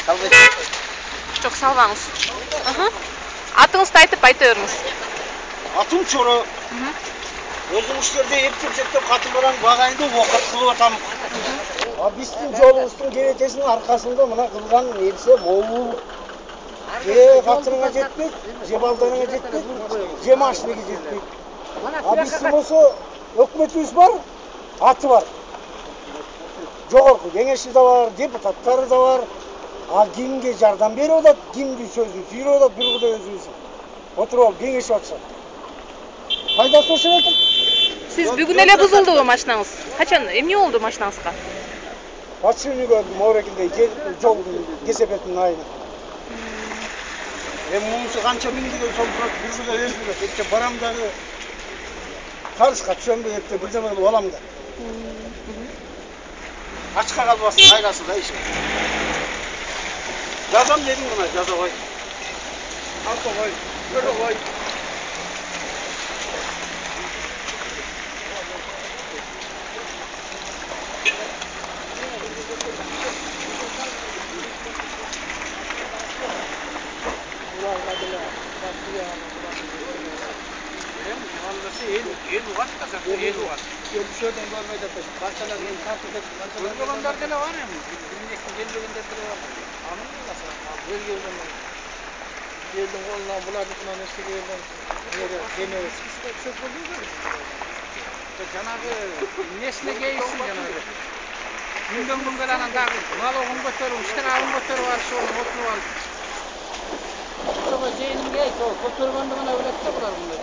Çok salvаңыз. Атыңызды айтып айта беріңіз. Атым Чоро. Өзің іштерде ептеп қатылбаран бағайынды оқыт қылып атамын. Біздің жолымыздың керетесінің арқасында мына қылған елсе мол. Қатырыңа жетпек, балдарыңа жетпек, машинеге жетпек. Біздің осы өкіметіміз бар, аты бар. Жоғарғы кеңесші де бар, депутаттары да бар. Кимге жардам беріп отады, кимді сөзін сүйреп отады, бір құдай өзіміз. Отырып алып кеңесші атса. Пайдасы осы айтып. Siz бүгін әлі бұзылды ғой машинаңыз. Қачан, не oldu машинаңызға? Подшипник көрдім, орекінде жол кесепетінің айына. Мұнысы қанша миндіге сол бір жылы өзімді. Епте барамдағы тарысқа түсемді, епте бір жаман оламды. Açқа қалбасын, қайрасы да ішім. Жазам дедің ғына, жаза қой. Алқа қой, көрі қой. Elu var da zaten, elu var. Şuradan görmeyecek de, parçalar yeni tartışacak. Bölgeler de var ya mı? Bölgeler de var. Anladın mı sen? Bölgeler. Geldim onunla, bulardıkla nesli geldim. Yere, demeye. Çok oluyor da. Cenab-ı nesli geysin Cenab-ı. Günden gelen dağı, mal oğun götürür, işten ağın götürür var, şoğun otur var. Sonra zeynin geysi o, götürür bandığına öğretse bular bunlar.